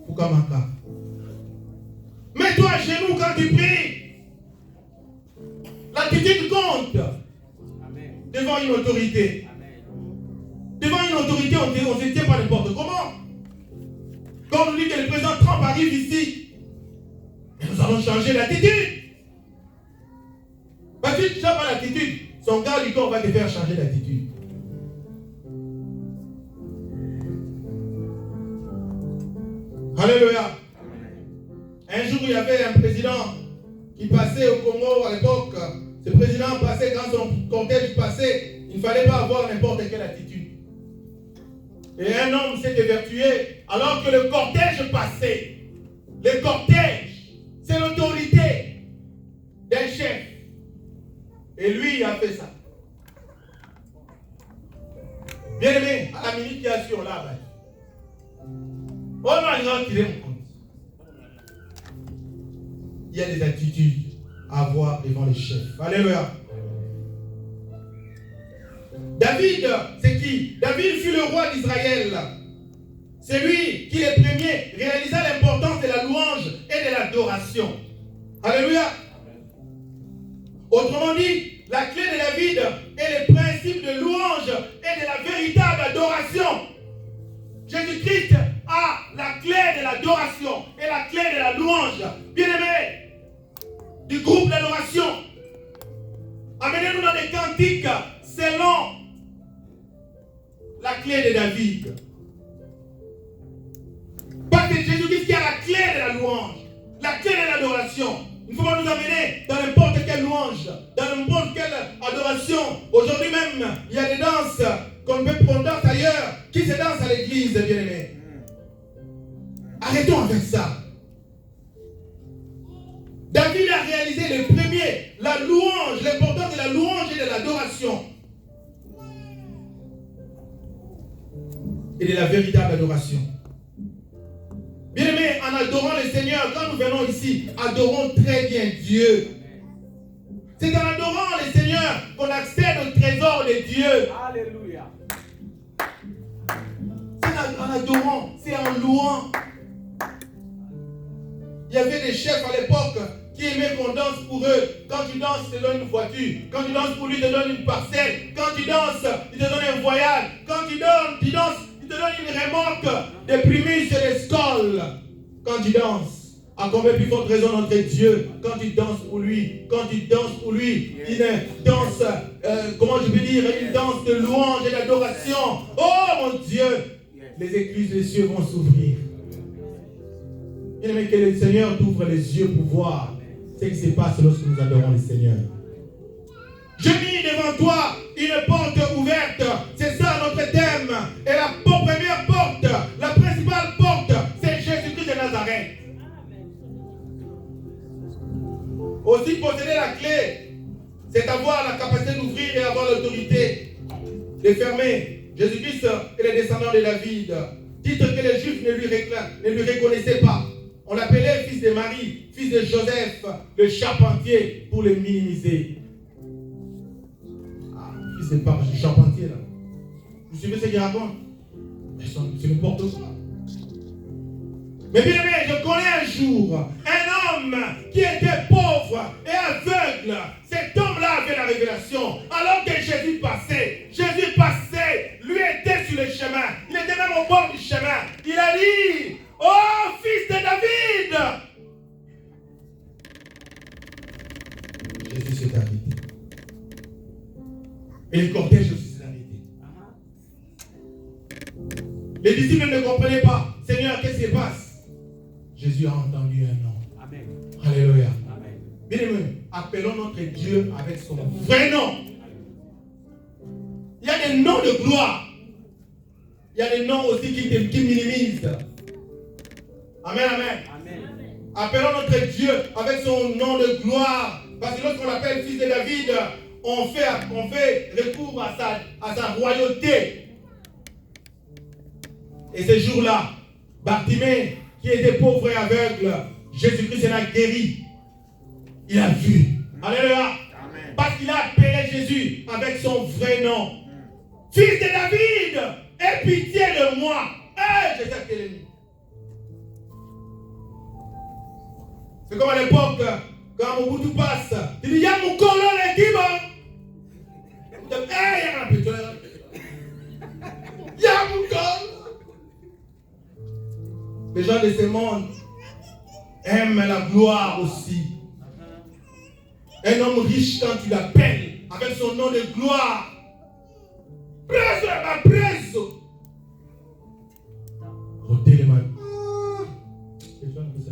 Fukamaka. Mets-toi à genoux quand tu pries. L'attitude compte. Amen. Devant une autorité. Amen. Devant une autorité, on ne se tient pas n'importe comment. Quand on nous dit que le président Trump arrive ici, nous allons changer l'attitude. Parce que si tu n'as pas l'attitude, son gars du corps va te faire changer d'attitude. Alléluia. Un jour, il y avait un président qui passait au Congo à l'époque. Ce président passait, quand son cortège passait, il ne fallait pas avoir n'importe quelle attitude. Et un homme s'est évertué alors que le cortège passait. Le cortège, c'est l'autorité d'un chef. Et lui, il a fait ça. Bien aimé, à la minute qui a sur là, on va retirer mon compte. Il y a des attitudes à avoir devant les chefs. Alléluia. David, c'est qui? David fut le roi d'Israël. C'est lui qui, le premier, réalisa l'importance de la louange et de l'adoration. Alléluia. Autrement dit, la clé de David est le principe de louange et de la véritable adoration. Jésus-Christ a la clé de l'adoration et la clé de la louange. Bien-aimés, du groupe d'adoration, amenez-nous dans des cantiques selon la clé de David. Parce que Jésus-Christ qui a la clé de la louange, la clé de l'adoration. Il ne faut pas nous amener dans n'importe quelle louange, dans n'importe quelle adoration. Aujourd'hui même, il y a des danses qu'on peut prendre danse ailleurs, qui se dansent à l'église, bien-aimés. Arrêtons avec ça. David a réalisé le premier, la louange, l'importance de la louange et de l'adoration. Et de la véritable adoration. Bien-aimés, en adorant le Seigneur, quand nous venons ici, adorons très bien Dieu. C'est en adorant le Seigneur qu'on accède au trésor de Dieu. Alléluia. C'est en adorant, c'est en louant. Il y avait des chefs à l'époque qui aimaient qu'on danse pour eux. Quand tu danses, ils te donnent une voiture. Quand tu danses pour lui, ils te donnent une parcelle. Quand tu danses, ils te donnent un voyage. Quand tu danses, ils te donnent une remorque de primus et de scoles. Quand tu danses, à combien plus forte raison notre Dieu, quand tu danses pour lui, il danse, comment je peux dire, une danse de louange et d'adoration. Oh mon Dieu, les écluses des cieux vont s'ouvrir. Bien-aimé, que le Seigneur t'ouvre les yeux pour voir ce qui se passe lorsque nous adorons le Seigneur. Je mis devant toi une porte ouverte. C'est ça notre thème. Et la première porte, la principale porte, c'est Jésus-Christ de Nazareth. Aussi posséder la clé, c'est avoir la capacité d'ouvrir et avoir l'autorité de fermer. Jésus-Christ est le descendant de David. Titre que les Juifs ne lui reconnaissaient pas. On l'appelait fils de Marie, fils de Joseph, le charpentier, pour le minimiser. Ah, fils de charpentier là. Vous suivez ce qu'il raconte? C'est n'importe quoi. Mais bien aimé, je connais un jour un homme qui était pauvre et aveugle. Cet homme-là avait la révélation. Alors que Jésus passait, lui était sur le chemin. Il était même au bord du chemin. Il a dit, oh fils de David. Jésus s'est arrêté. Et le cortège aussi s'est arrêté. Les disciples ne comprenaient pas. Seigneur, qu'est-ce qui se passe? Jésus a entendu un nom. Amen. Alléluia. Amen. Bien-aimés, appelons notre Dieu avec son vrai nom. Il y a des noms de gloire. Il y a des noms aussi qui minimisent. Amen, amen. Amen. Appelons notre Dieu avec son nom de gloire. Parce que lorsqu'on l'appelle fils de David, on fait recours à sa royauté. Et ce jour-là, Bartimée, qui était pauvre et aveugle, Jésus-Christ l'a guéri. Il a vu. Alléluia. Amen. Parce qu'il a appelé Jésus avec son vrai nom. Fils de David, aie pitié de moi. Jésus a l'ennemi. C'est comme à l'époque, quand Mobutu passe, il dit, y'a mon colon l'équipe. Y'a mon colon. Les gens de ce monde aiment la gloire aussi. Un homme riche, quand tu l'appelles avec son nom de gloire, preso ma preso. Rôtez les mains. Les gens comme ça.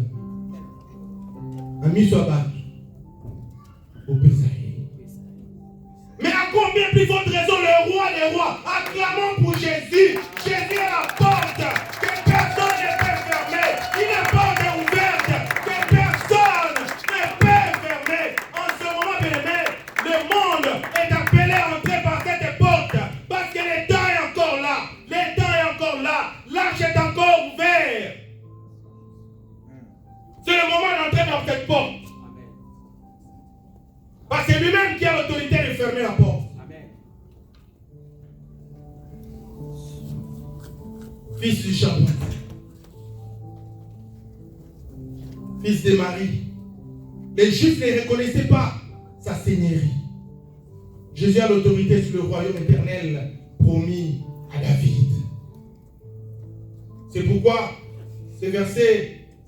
Ami soit battu. Au Pésaïe. Mais à combien plus forte raison le roi des rois, acclamons pour Jésus. Jésus est la porte que personne ne peut fermer. Il est porte ouverte que personne ne peut fermer. En ce moment, bien aimé, le monde est appelé à entrer par cette porte. Parce que le temps est encore là. Le temps est encore là. L'arche est encore ouvert. C'est le moment d'entrer dans cette porte. Parce que c'est lui-même qui a l'autorité de fermer la porte. Amen. fils du charpentier, fils de Marie. Les Juifs ne reconnaissaient pas sa seigneurie. Jésus a l'autorité sur le royaume éternel promis à David. C'est pourquoi ce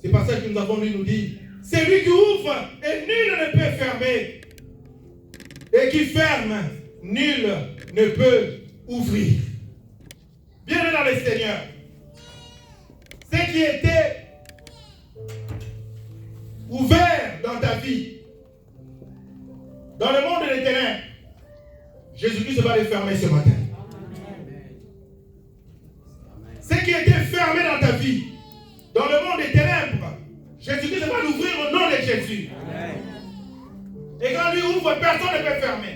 passage que nous avons lu nous dit, c'est lui qui ouvre et nul ne peut fermer. Et qui ferme, nul ne peut ouvrir. Bienvenue dans le Seigneur. Ce qui était ouvert dans ta vie, dans le monde des ténèbres, Jésus-Christ va le fermer ce matin. Ce qui était fermé dans ta vie, dans le monde des ténèbres, Jésus-Christ va l'ouvrir au nom de Jésus. Et quand lui ouvre, personne ne peut fermer.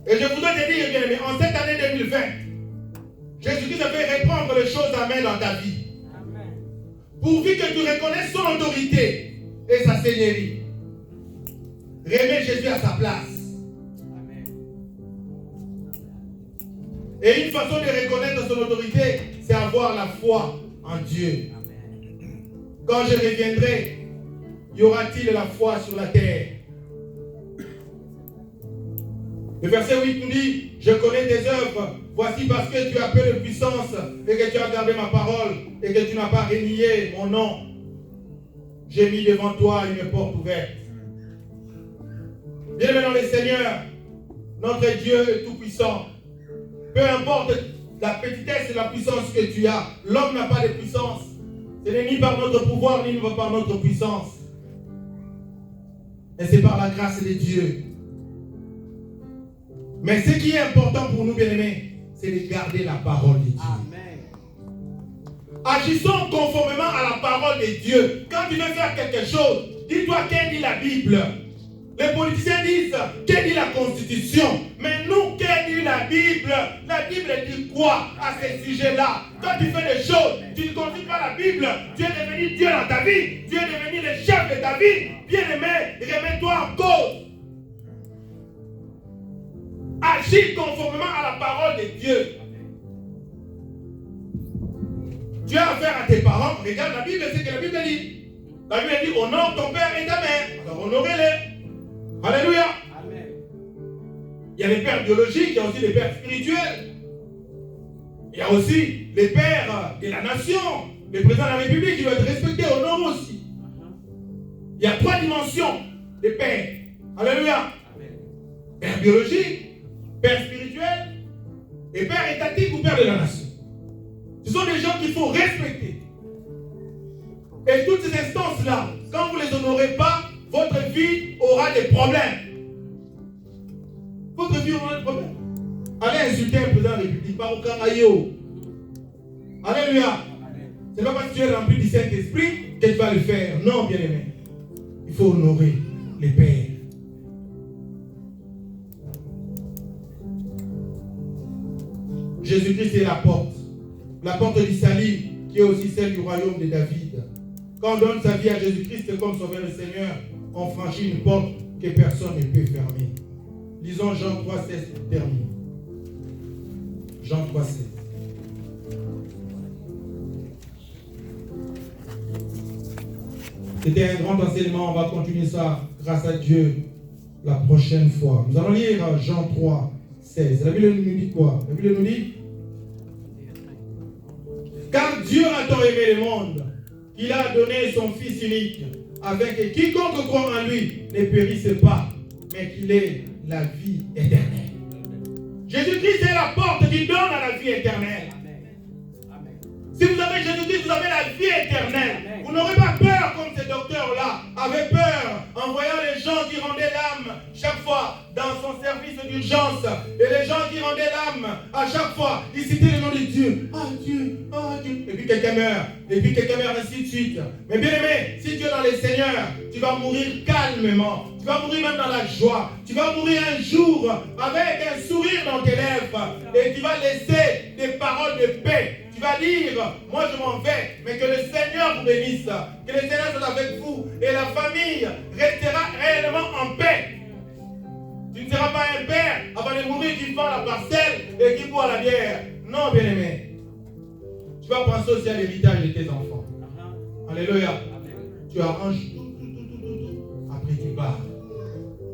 Et je voudrais te dire, bien aimé, en cette année 2020, Jésus-Christ veut reprendre les choses à main dans ta vie. Pourvu que tu reconnaisses son autorité et sa seigneurie. Remets Jésus à sa place. Et une façon de reconnaître son autorité, c'est avoir la foi en Dieu. Quand je reviendrai, y aura-t-il la foi sur la terre? Le verset 8 nous dit, je connais tes œuvres, voici parce que tu as peu de puissance et que tu as gardé ma parole et que tu n'as pas renié mon nom. J'ai mis devant toi une porte ouverte. Bien-aimé dans le Seigneur, notre Dieu est tout puissant. Peu importe la petitesse et la puissance que tu as, l'homme n'a pas de puissance. Ce n'est ni par notre pouvoir, ni par notre puissance. Et c'est par la grâce de Dieu. Mais ce qui est important pour nous, bien-aimés, c'est de garder la parole de Dieu. Amen. Agissons conformément à la parole de Dieu. Quand tu veux faire quelque chose, dis-toi qu'est dit la Bible. Les politiciens disent qu'est dit la Constitution. Mais nous, qu'est dit la Bible? La Bible dit quoi à ces sujets-là? Quand tu fais des choses, tu ne consultes pas la Bible. Tu es devenu Dieu dans ta vie. Tu es devenu le chef de ta vie. Bien-aimé, remets-toi en cause. Agis conformément à la parole de Dieu. Tu as affaire à tes parents, regarde la Bible, c'est ce que la Bible dit. La Bible dit, honore ton père et ta mère. Alors honorez-les. Alléluia. Amen. Il y a les pères biologiques, il y a aussi les pères spirituels. Il y a aussi les pères de la nation. Le président de la République, il doit être respecté, honoré aussi. Il y a 3 dimensions de pères. Alléluia. Amen. Père biologique, père spirituel et père étatique ou père de la nation. Ce sont des gens qu'il faut respecter. Et toutes ces instances-là, quand vous ne les honorez pas, votre vie aura des problèmes. Votre vie aura des problèmes. Allez insulter un président de la République, pas au Caraïo. Alléluia. Ce n'est pas parce que tu es rempli du Saint-Esprit que tu vas le faire. Non, bien-aimé. Il faut honorer les pères. Jésus-Christ est la porte du salut qui est aussi celle du royaume de David. Quand on donne sa vie à Jésus-Christ comme sauveur et Seigneur, on franchit une porte que personne ne peut fermer. Lisons Jean 3, 16 pour terminer. Jean 3, 16. C'était un grand enseignement, on va continuer ça grâce à Dieu la prochaine fois. Nous allons lire Jean 3, 16. La Bible nous dit quoi? La Bible nous dit, car Dieu a tant aimé le monde qu'il a donné son Fils unique, afin que quiconque croit en lui ne périsse pas, mais qu'il ait la vie éternelle. Jésus-Christ est la porte qui donne à la vie éternelle. Amen. Si vous avez Jésus-Christ, vous avez la vie éternelle. Amen. Vous n'aurez pas peur comme ces docteurs-là avaient peur en voyant les gens qui rendaient l'âme chaque fois dans son service d'urgence. Et les gens qui rendaient l'âme à chaque fois, ils citaient le nom de Dieu. Ah Dieu, ah Dieu. Et puis quelqu'un meurt. Et puis quelqu'un meurt, ainsi de suite. Mais bien aimé, si tu es dans le Seigneur, tu vas mourir calmement. Tu vas mourir même dans la joie. Tu vas mourir un jour avec un sourire dans tes lèvres. Et tu vas laisser des paroles de paix. Tu vas dire, moi je m'en vais, mais que le Seigneur vous bénisse. Que le Seigneur soit avec vous. Et la famille restera réellement en paix. Tu ne seras pas un père avant de mourir qui vend la parcelle et qui boit la bière. Non, bien-aimé. vas penser aussi à l'héritage de tes enfants. Alléluia. Tu arranges tout. Après tu pars.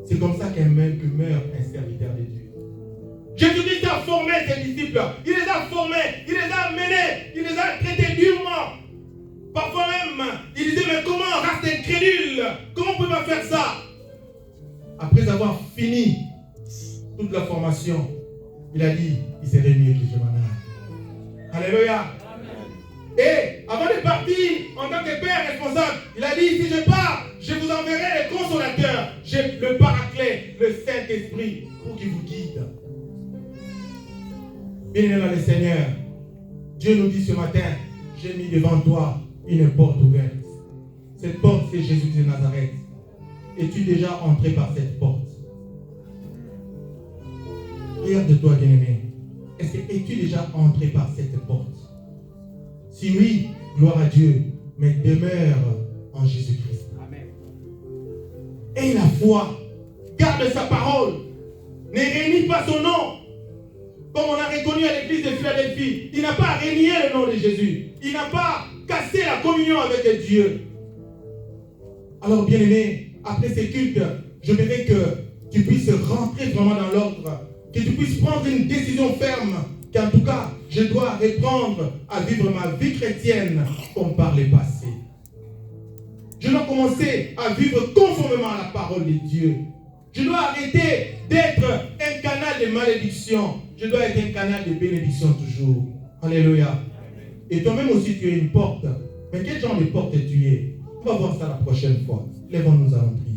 C'est comme ça que meurt un serviteur de Dieu. Jésus-Christ a formé ses disciples. Il les a formés. Il les a menés. Il les a traités durement. Parfois même, il disait, mais comment reste incrédule? Comment on peut pas faire ça? Après avoir fini toute la formation, il a dit, il serait mieux que je m'en aille. Alléluia. Et avant de partir, en tant que père responsable, il a dit, si je pars, je vous enverrai le consolateur, le paraclet, le Saint-Esprit, pour qu'il vous guide. Bien-aimé dans le Seigneur, Dieu nous dit ce matin, j'ai mis devant toi une porte ouverte. Cette porte, c'est Jésus de Nazareth. Es-tu déjà entré par cette porte? Regarde-toi, bien-aimé. Es-tu déjà entré par cette porte? Si oui, gloire à Dieu, mais demeure en Jésus-Christ. Amen. Aie la foi, garde sa parole, ne réunis pas son nom. Comme on a reconnu à l'église de Philadelphie, il n'a pas renié le nom de Jésus. Il n'a pas cassé la communion avec Dieu. Alors, bien-aimé, après ces cultes, je voudrais que tu puisses rentrer vraiment dans l'ordre, que tu puisses prendre une décision ferme, qu'en tout cas, je dois reprendre à vivre ma vie chrétienne comme par le passé. Je dois commencer à vivre conformément à la parole de Dieu. Je dois arrêter d'être un canal de malédiction. Je dois être un canal de bénédiction toujours. Alléluia. Et toi-même aussi, tu es une porte. Mais quel genre de porte tu es? On va voir ça la prochaine fois. Lèvons-nous à prier.